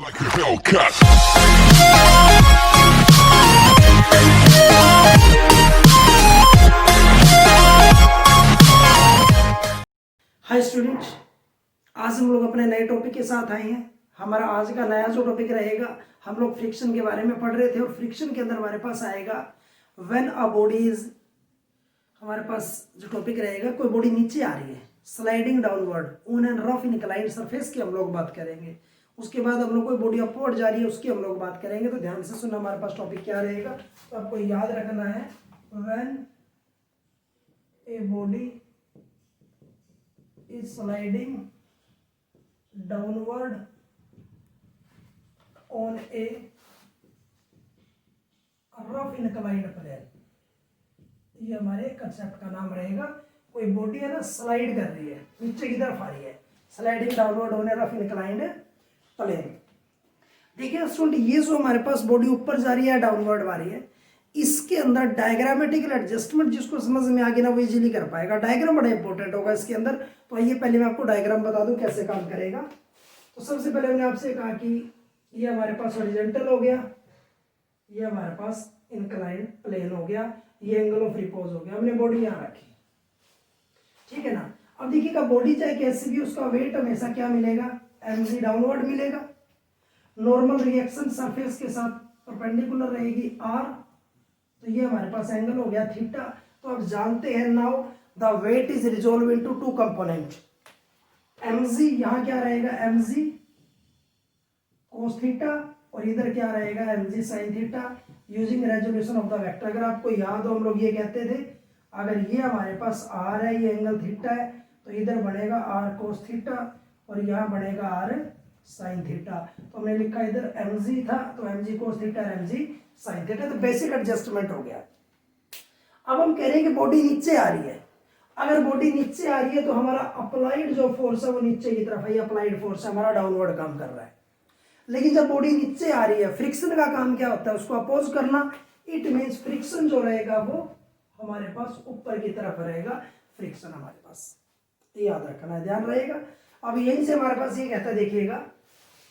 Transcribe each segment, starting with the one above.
Like a Hellcat. Hi student, आज हम लोग अपने नए टॉपिक के साथ आए हैं। हमारा आज का नया जो टॉपिक रहेगा, हम लोग फ्रिक्शन के बारे में पढ़ रहे थे और फ्रिक्शन के अंदर हमारे पास आएगा व्हेन अ बॉडी इज, हमारे पास जो टॉपिक रहेगा कोई बॉडी नीचे आ रही है sliding downward on an rough inclined surface की हम लोग बात करेंगे। उसके बाद हम लोग कोई बॉडी अपवर्ड जा रही है उसकी हम लोग बात करेंगे। तो ध्यान से सुनना, हमारे पास टॉपिक क्या रहेगा तो आपको याद रखना है, when a body is sliding downward on a rough inclined plane। ये हमारे कंसेप्ट का नाम रहेगा। कोई बॉडी है ना, स्लाइड कर रही है, नीचे की तरफ आ रही है, sliding downward on a rough inclined plane. देखिए स्टूडेंट, ये जो हमारे पास बॉडी ऊपर जा रही है डाउनवर्ड आ रही है, इसके अंदर डायग्रामेटिकल एडजस्टमेंट जिसको समझ में आ गया ना वो इजीली कर पाएगा। डायग्राम बड़ा इंपॉर्टेंट होगा इसके अंदर। तो आइए पहले मैं आपको डायग्राम बता दूं कैसे काम करेगा। तो सबसे पहले मैंने आपसे कहा कि ये हमारे पास हॉरिजॉन्टल हो गया, ये हमारे पास इंक्लाइंड प्लेन हो गया, ये एंगल ऑफ रिपोज हो गया। हमने बॉडी यहाँ रखी, ठीक है ना। अब देखिएगा बॉडी चाहे कैसे भी, उसका वेट हमेशा क्या मिलेगा, mg डाउनवर्ड मिलेगा। नॉर्मल रिएक्शन सरफेस के साथ परपेंडिकुलर रहेगी r। तो ये हमारे पास एंगल हो गया थीटा। तो आप जानते हैं now the weight is resolve into two component. mg यहां क्या रहेगा, mg cos थीटा, और इधर क्या रहेगा mg sin theta using resolution of the vector. अगर आपको याद हो, हम लोग ये कहते थे अगर ये हमारे पास r है, ये एंगल थीटा है, तो इधर बनेगा r cos थीटा और यहाँ बनेगा r sin थीटा। तो हमने लिखा इधर mg था तो mg cos theta, mg sin theta. तो बेसिक एडजस्टमेंट हो गया। अब हम कह रहे हैं कि बॉडी नीचे आ रही है। अगर बॉडी नीचे आ रही है तो हमारा अप्लाइड जो फोर्स है वो नीचे की तरफ है, ये अप्लाइड फोर्स है, हमारा डाउनवर्ड काम कर रहा है। लेकिन जब बॉडी नीचे आ रही है, फ्रिक्शन का काम क्या होता है, उसको अपोज करना। इट मीन्स फ्रिक्शन जो रहेगा वो हमारे पास ऊपर की तरफ रहेगा, फ्रिक्शन हमारे पास, याद रखना है, ध्यान रहेगा। अब यहीं से हमारे पास ये कहता है, देखिएगा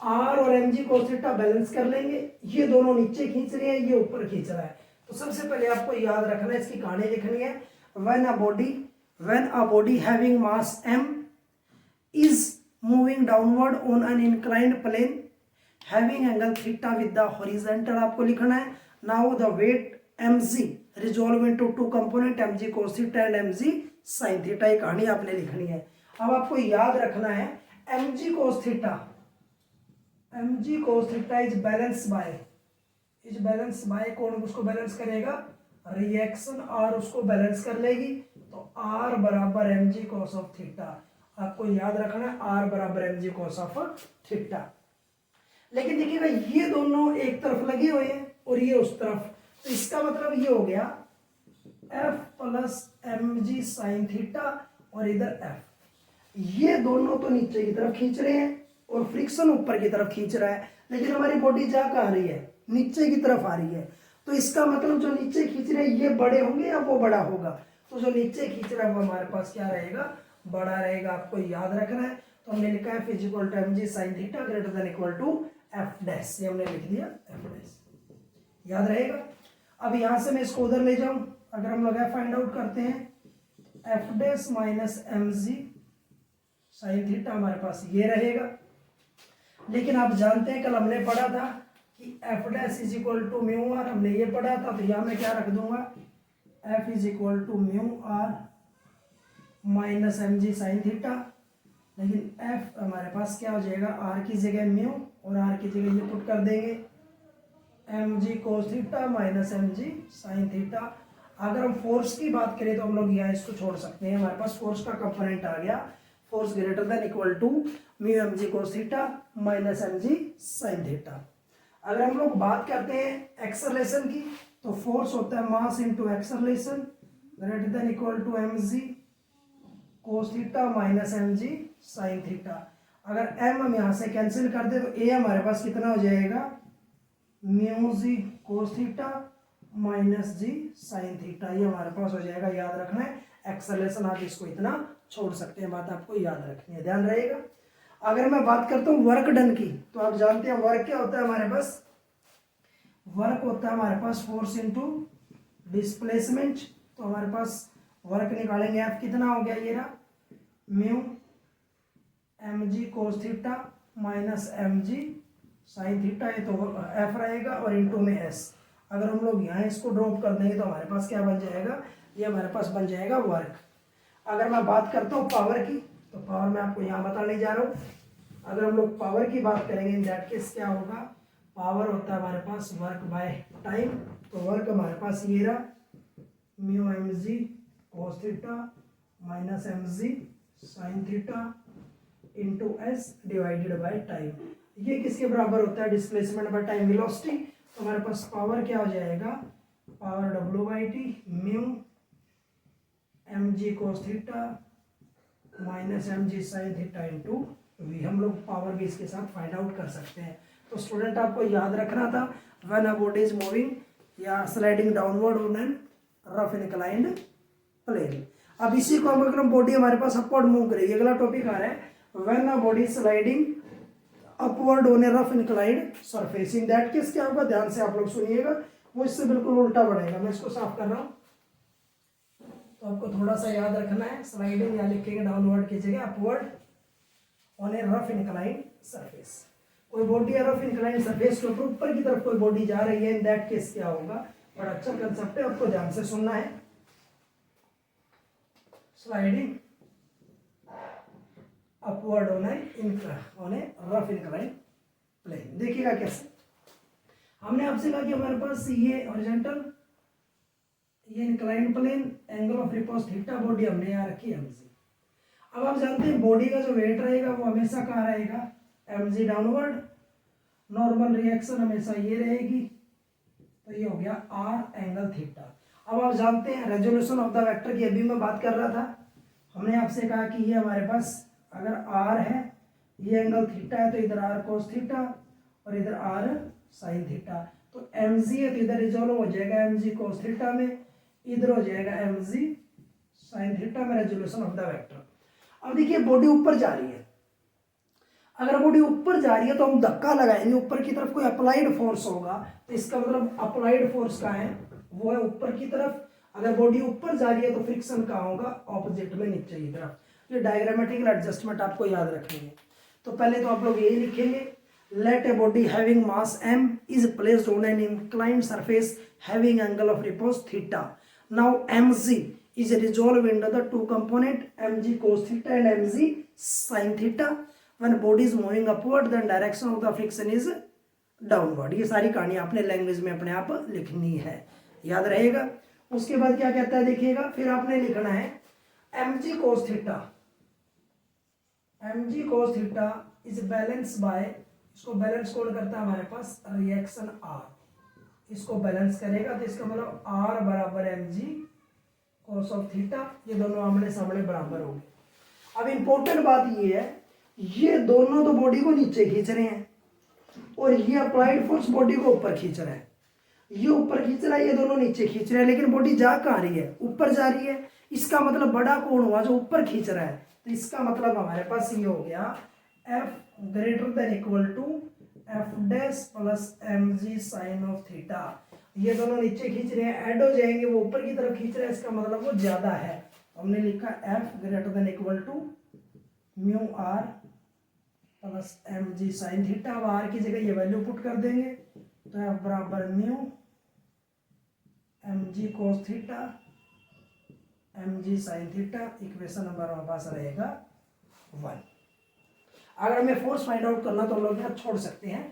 आर और M G cos theta balance कर लेंगे। ये दोनों नीचे खींच रहे हैं, ये ऊपर खींच रहा है। तो सबसे पहले आपको याद रखना है, इसकी कहानी लिखनी है। When a body having mass m is moving downward on an inclined plane having angle theta with the horizontal, आपको लिखना है। now the weight mg resolve into two component mg cos theta and mg sin theta। ये कहानी आपने लिखनी है। अब आपको याद रखना है mg cos theta is balance bye कौन उसको बैलेंस करेगा, रिएक्शन r उसको बैलेंस कर लेगी। तो r बराबर mg cos ऑफ थीटा, आपको याद रखना है r बराबर mg cos ऑफ थीटा। लेकिन देखिएगा ये दोनों एक तरफ लगे हुए हैं और ये उस तरफ, तो इसका मतलब ये हो गया f plus mg sin theta और इधर f। ये दोनों तो नीचे की तरफ खींच रहे हैं और फ्रिक्शन ऊपर की तरफ खींच रहा है, लेकिन हमारी बॉडी जा कहाँ आ रही है, नीचे की तरफ आ रही है। तो इसका मतलब जो नीचे खींच रहे हैं ये बड़े होंगे या वो बड़ा होगा, तो जो नीचे खींच रहा है वो हमारे पास क्या रहेगा, बड़ा रहेगा। आपको याद रखना है। तो हमने लिखा है physical to mg sin theta greater than equal to f dash, ये हमने लिख दिया f डैश, याद रहेगा। अब यहां से मैं इसको उधर ले जाऊं, अगर हम लोग फाइंड आउट करते हैं f dash minus mg sin theta हमारे पास ये रहेगा। लेकिन आप जानते हैं कल हमने पढ़ा था कि F dash is equal to mu R, हमने ये पढ़ा था। तो यहाँ मैं क्या रख दूंगा, F is equal to mu R minus M ji sine theta. लेकिन एफ हमारे पास क्या हो जाएगा, आर की जगह म्यू और आर की जगह ये पुट कर देंगे एम जी कोस थीटा माइनस एम जी साइन थीटा। अगर हम फोर्स की बात करें तो हम लोग यहाँ इसको छोड़ सकते हैं, हमारे पास फोर्स का कंपोनेंट आ गया, force greater than equal to mu M G cos theta minus M ji sine theta. अगर हम लोग बात करते हैं एक्सेलरेशन की, तो फोर्स होता है mass into acceleration greater than equal to M ji cos theta minus M ji sine theta. अगर m हम यहाँ से कैंसिल कर दे तो a हमारे पास कितना हो जाएगा, mu g cos theta minus जी साइन थीटा, ये हमारे पास हो जाएगा। याद रखना है एक्सेलरेशन, आप इसको इतना छोड़ सकते हैं, बात आपको याद रखनी है, ध्यान रहेगा। अगर मैं बात करता हूँ वर्क डन की, तो आप जानते हैं वर्क क्या होता है हमारे पास, वर्क होता है हमारे पास फोर्स इनटू डिस्प्लेसमेंट। तो हमारे पास वर्क निकालेंगे, एफ कितना हो गया, ये रहा mu M G cos theta minus M जी साइन थीटा, ये तो एफ रहेगा और इनटू में एस। अगर हम लोग यहाँ इसको ड्रॉप कर देंगे तो हमारे पास क्या बन जाएगा, ये हमारे पास बन जाएगा वर्क। अगर मैं बात करता हूँ पावर की, तो पावर मैं आपको यहाँ बताने जा रहा हूँ। अगर हम लोग पावर की बात करेंगे इन दैट केस क्या होगा, पावर होता है हमारे पास वर्क बाय टाइम। तो वर्क हमारे पास ये रहा mu M G cos theta minus M ji sine theta into S divided by time. ये किसके बराबर होता है, डिस्प्लेसमेंट बाय टाइम वेलोसिटी। तो हमारे पास पावर क्या हो जाएगा, power W by T mu M G cos theta minus M ji sine theta into V. हम लोग पावर भी इसके साथ फाइंड आउट कर सकते हैं। तो स्टूडेंट आपको याद रखना था, when a body is moving या sliding downward on an rough inclined plane. अब इसी को हम अगर बॉडी हमारे पास अपवर्ड मूव करेगी, अगला टॉपिक आ रहा है when a body sliding upward on a rough inclined surface. In that case क्या होगा, ध्यान से आप लोग सुनिएगा, वो इससे बिल्कुल उल्टा बढ़ेगा। मैं इसको साफ कर रहा हूँ, तो आपको थोड़ा सा याद रखना है, स्लाइडिंग या लिखेंगे डाउनवर्ड की जगह upward on a rough inclined surface. कोई बॉडी या रफ इंक्लाइंड सरफेस के ऊपर ऊपर की तरफ कोई बॉडी जा रही है, इन दैट केस क्या होगा, बड़ा अच्छा कंसेप्ट है, आपको ध्यान से सुनना है। Sliding upward on a rough inclined plane. देखिएगा कैसे, हमने आपसे कहा कि हमारे पास ये हॉरिजॉन्टल, ये inclined plane, angle of repose theta, body हमने यहाँ रखी है mg। अब आप जानते हैं बॉडी का जो वेट रहेगा वो हमेशा कहाँ रहेगा, mg डाउनवर्ड। नॉर्मल रिएक्शन हमेशा ये रहेगी, तो ये हो गया r एंगल थीटा। अब आप जानते हैं रेजोल्यूशन ऑफ द वेक्टर की अभी मैं बात कर रहा था, हमने आपसे कहा कि ये हमारे पास अगर r है, ये एंगल थीटा है, तो इधर r cos थीटा और इधर r sin थीटा। तो mg है तो इधर रिजोल्व हो जाएगा mg cos थीटा में, इधर हो जाएगा mg sin थीटा में रेजोल्यूशन ऑफ द वेक्टर। अब देखिए बॉडी ऊपर जा रही है, अगर बॉडी ऊपर जा रही है तो हम धक्का लगाएंगे, ऊपर की तरफ कोई अप्लाइड फोर्स होगा, तो इसका मतलब अप्लाइड फोर्स का है वो है ऊपर की तरफ। अगर बॉडी ऊपर जा रही है तो फ्रिक्शन कहाँ होगा, ऑपोजिट में नीचे की तरफ। ये डायग्रामेटिकल एडजस्टमेंट आपको याद रखनी है। तो पहले तो आप लोग यही लिखेंगे, let a body having mass m is placed on an inclined surface having angle of repose theta. Now mg is resolved into the two component mg cos theta and mg sin theta. When body is moving upward, then direction of the friction is downward. ये सारी कहानी आपने language में अपने आप लिखनी है, याद रहेगा। उसके बाद क्या कहता है देखिएगा, फिर आपने लिखना है mg cos theta, mg cos theta is balanced by, इसको बैलेंस कौन करता है हमारे पास, रिएक्शन r, इसको बैलेंस करेगा, तो इसका मतलब r बराबर mg cos ऑफ थीटा, ये दोनों आमने सामने बराबर होंगे। अब इंपॉर्टेंट बात ये है, ये दोनों तो बॉडी को नीचे खींच रहे हैं और ये अप्लाइड फोर्स बॉडी को ऊपर खींच रहा है। ये ऊपर खींच रहा है, ये दोनों नीचे खींच रहे हैं, लेकिन बॉडी जा कहाँ रही है, ऊपर जा रही है। इसका मतलब बड़ा कौन हुआ, जो ऊपर खींच रहा है। तो इसका मतलब हमारे पास ये हो गया F greater than equal to F dash plus M G sine of theta. ये दोनों नीचे खींच रहे हैं, ऐड हो जाएंगे, वो ऊपर की तरफ खींच रहे हैं, इसका मतलब वो ज्यादा है। हमने लिखा F greater than equal to mu R plus M G sine theta. अब आर की जगह ये वैल्यू पुट कर देंगे, तो F बराबर mu M G cos theta M जी साइन थीटा। इक्वेशन नंबर हमारे पास रहेगा 1। अगर हमें फोर्स फाइंड आउट करना तो हम लोग यहाँ छोड़ सकते हैं।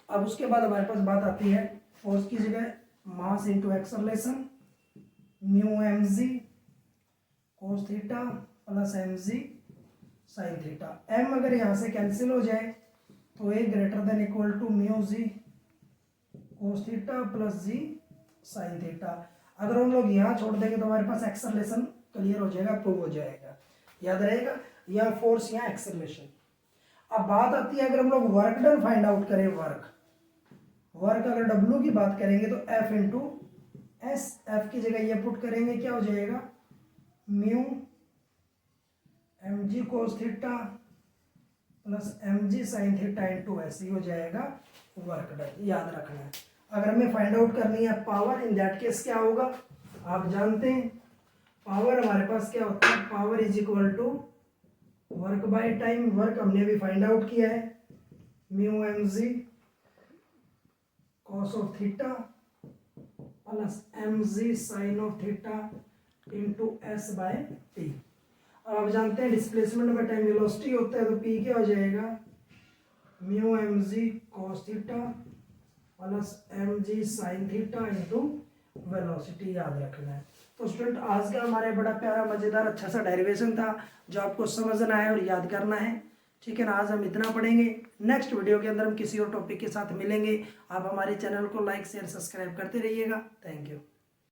अब उसके बाद हमारे पास बात आती है फोर्स की जगह mass into acceleration, mu M G cos theta plus M G sine theta. M अगर यहाँ से कैंसिल हो जाए तो a greater than equal to mu g cos theta plus g sine theta. अगर हम लोग यहाँ छोड़ देंगे तो हमारे पास एक्सेलरेशन क्लियर हो जाएगा, प्रूव हो जाएगा, याद रहेगा। यहाँ फोर्स, यहाँ एक्सेलरेशन। अब बात आती है अगर हम लोग वर्क डन फाइंड आउट करें, वर्क अगर W की बात करेंगे तो F इंटू एस, एफ की जगह ये पुट करेंगे, क्या हो जाएगा mu M G cos theta plus mg sine theta into S हो जाएगा वर्क डन। याद रखना है। अगर हमें फाइंड आउट करनी है पावर, इन दैट केस क्या होगा, आप जानते हैं पावर हमारे पास क्या होता है, power is equal to work by time. Work हमने अभी फाइंड आउट किया है mu M G cos of theta plus M G sine of theta into S by T. अब आप जानते हैं डिस्प्लेसमेंट बाय टाइम वेलोसिटी होता है, तो पी क्या हो जाएगा, mu M G cos theta plus M G sine theta into velocity. याद रखना है। तो स्टूडेंट आज का हमारे बड़ा प्यारा मजेदार अच्छा सा डेरिवेशन था जो आपको समझना है और याद करना है। ठीक है ना, आज हम इतना पढ़ेंगे। नेक्स्ट वीडियो के अंदर हम किसी और टॉपिक के साथ मिलेंगे। आप हमारे चैनल को लाइक शेयर सब्सक्राइब करते रहिएगा। Thank you.